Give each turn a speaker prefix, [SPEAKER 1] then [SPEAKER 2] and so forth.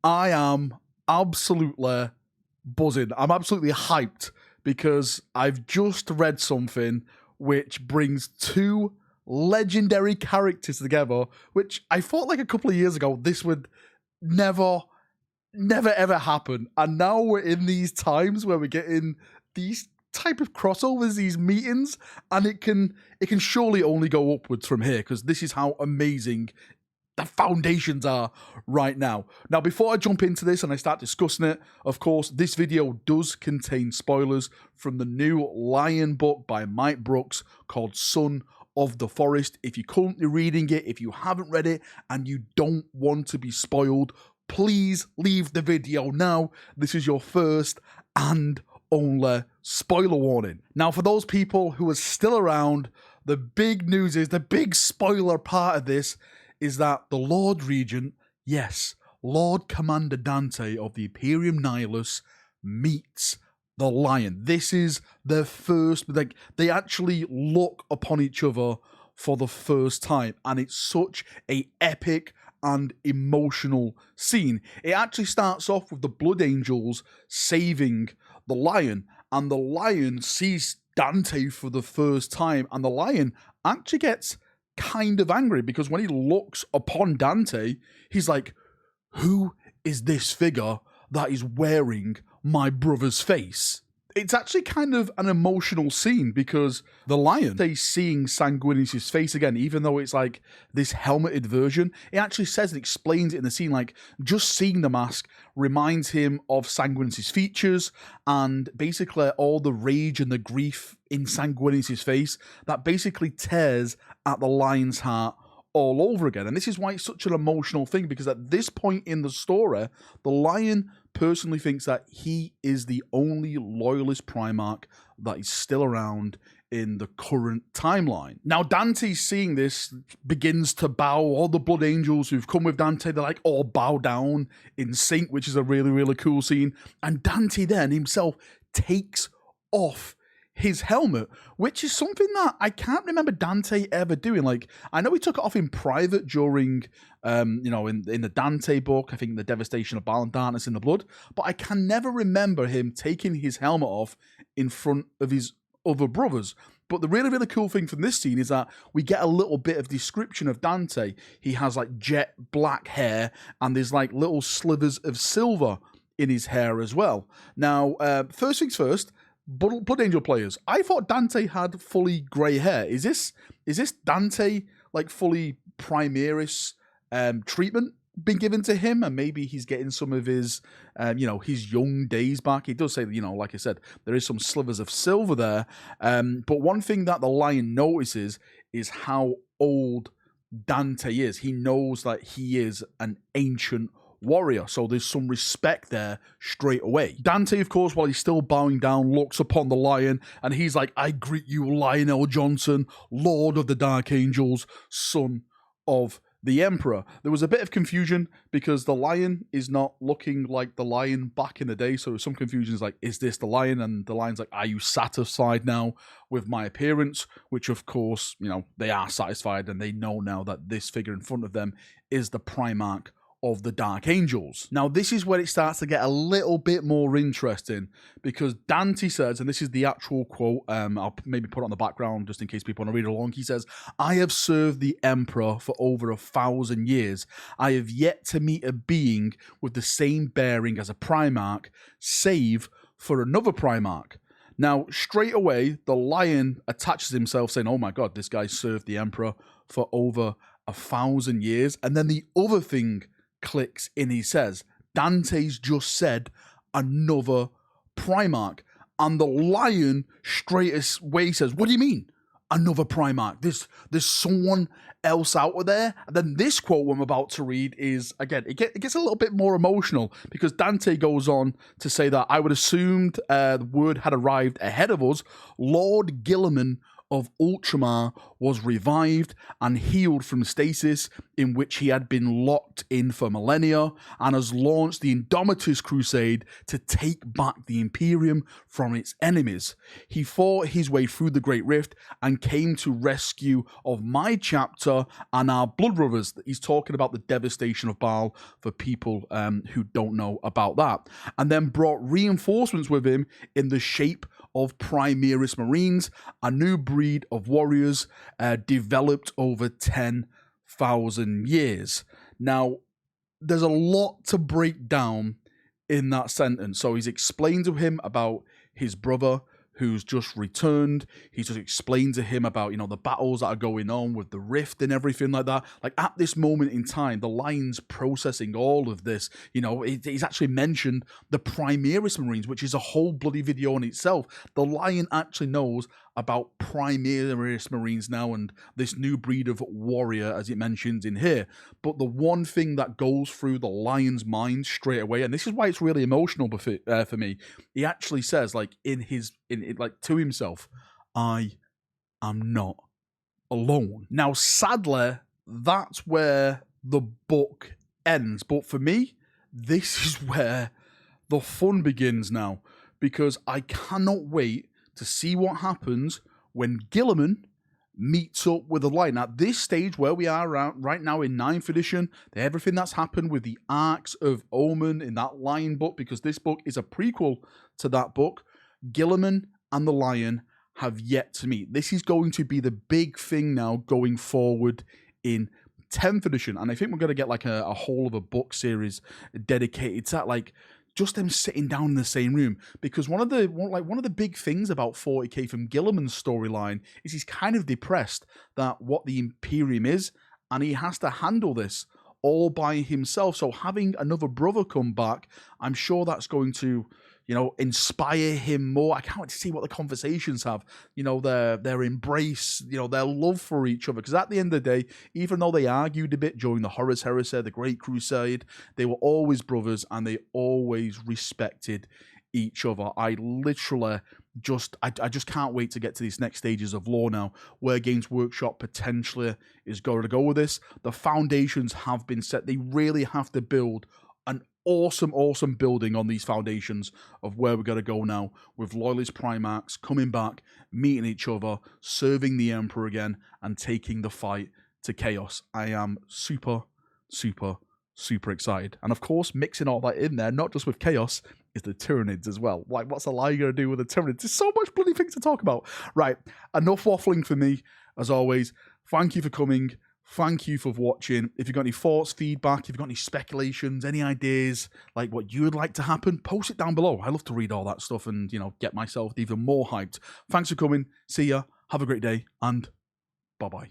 [SPEAKER 1] I am absolutely buzzing. I'm absolutely hyped because I've just read something which brings two legendary characters together, which I thought like a couple of years ago this would never ever happen. And now we're in these times where we're getting these type of crossovers, these meetings, and it can surely only go upwards from here, because this is how amazing the foundations are right now. Now, before I jump into this and I start discussing it, of course, this video does contain spoilers from the new Lion book by Mike Brooks called Son of the Forest. If you're currently reading it, if you haven't read it, and you don't want to be spoiled, please leave the video now. This is your first and only spoiler warning. Now, for those people who are still around, the big news is, the big spoiler part of this is that the Lord Regent, yes, Lord Commander Dante of the Imperium Nihilus, meets the Lion. This is their first, like, they actually look upon each other for the first time, and it's such a epic and emotional scene. It actually starts off with the Blood Angels saving the Lion, and the Lion sees Dante for the first time, and the Lion actually gets kind of angry, because when he looks upon Dante, he's like, who is this figure that is wearing my brother's face? It's actually kind of an emotional scene, because the Lion, they seeing Sanguinius' face again, even though it's like this helmeted version. It actually says and explains it in the scene, like, just seeing the mask reminds him of Sanguinius' features, and basically all the rage and the grief in Sanguinius' face that basically tears at the Lion's heart all over again. And this is why it's such an emotional thing, because at this point in the story, the Lion personally thinks that he is the only loyalist Primarch that is still around in the current timeline. Now, Dante, seeing this, begins to bow. All the Blood Angels who've come with Dante, they're like all bow down in sync, which is a really, really cool scene. And Dante then himself takes off his helmet, which is something that I can't remember Dante ever doing. Like, I know he took it off in private during, in the Dante book, I think the Devastation of Baal and Darkness in the Blood, but I can never remember him taking his helmet off in front of his other brothers. But the really, really cool thing from this scene is that we get a little bit of description of Dante. He has like jet black hair, and there's like little slivers of silver in his hair as well. Now, first things first, Blood Angel players, I thought Dante had fully grey hair. Is this Dante like fully Primaris treatment been given to him, and maybe he's getting some of his his young days back? He does say, like I said, there is some slivers of silver there, but one thing that the Lion notices is how old Dante is. He knows that he is an ancient warrior, so there's some respect there straight away. Dante, of course, while he's still bowing down, looks upon the Lion, and he's like, I greet you, Lion El'Jonson, Lord of the Dark Angels, son of the Emperor. There was a bit of confusion because the Lion is not looking like the Lion back in the day, so some confusion is like, is this the Lion? And the Lion's like, are you satisfied now with my appearance? Which, of course, they are satisfied, and they know now that this figure in front of them is the Primarch of the Dark Angels. Now, this is where it starts to get a little bit more interesting, because Dante says, and this is the actual quote, I'll maybe put it on the background just in case people want to read along. He says, I have served the Emperor for over 1,000 years. I have yet to meet a being with the same bearing as a Primarch, save for another Primarch. Now, straight away, the Lion attaches himself, saying, oh my god, this guy served the Emperor for over 1,000 years. And then the other thing clicks in. He says, Dante's just said another Primarch, and the Lion straight away says, what do you mean another Primarch? There's someone else out there. And then this quote I'm about to read is, again, it gets a little bit more emotional, because Dante goes on to say that I would assumed the word had arrived ahead of us. Lord Guilliman of Ultramar was revived and healed from stasis in which he had been locked in for millennia, and has launched the Indomitus Crusade to take back the Imperium from its enemies. He fought his way through the Great Rift and came to rescue of my chapter and our blood brothers. He's talking about the devastation of Baal for people who don't know about that, and then brought reinforcements with him in the shape of Primarch Marines, a new breed of warriors developed over 10,000 years. Now, there's a lot to break down in that sentence. So he's explained to him about his brother who's just returned. He's just explained to him about, the battles that are going on with the Rift and everything like that. Like, at this moment in time, the Lion's processing all of this. He's actually mentioned the Primarch Marines, which is a whole bloody video in itself. The Lion actually knows about Primarch Marines now and this new breed of warrior, as it mentions in here. But the one thing that goes through the Lion's mind straight away, and this is why it's really emotional for me, he actually says, like, to himself, I am not alone. Now, sadly, that's where the book ends. But for me, this is where the fun begins now, because I cannot wait to see what happens when Guilliman meets up with the Lion. At this stage where we are right now in 9th edition, everything that's happened with the Arcs of Omen in that Lion book, because this book is a prequel to that book, Guilliman and the Lion have yet to meet. This is going to be the big thing now going forward in 10th edition, and I think we're going to get like a whole of a book series dedicated to that, like just them sitting down in the same room. Because one of the big things about 40k from Guilliman's storyline is he's kind of depressed that what the Imperium is, and he has to handle this all by himself. So having another brother come back, I'm sure that's going to, inspire him more. I can't wait to see what the conversations have, their embrace, their love for each other. Because at the end of the day, even though they argued a bit during the Horus Heresy, the Great Crusade, they were always brothers and they always respected each other. I just can't wait to get to these next stages of lore now, where Games Workshop potentially is going to go with this. The foundations have been set. They really have to build an awesome building on these foundations of where we're going to go now, with Loyalist Primarchs coming back, meeting each other, serving the Emperor again, and taking the fight to Chaos. I am super excited. And of course, mixing all that in there, not just with Chaos, is the Tyranids as well. Like, what's the Lion going to do with the Tyranids? There's so much bloody things to talk about. Right, enough waffling for me, as always. Thank you for coming. Thank you for watching. If you've got any thoughts, feedback, if you've got any speculations, any ideas, like what you would like to happen, post it down below. I love to read all that stuff and, get myself even more hyped. Thanks for coming. See ya. Have a great day, and bye-bye.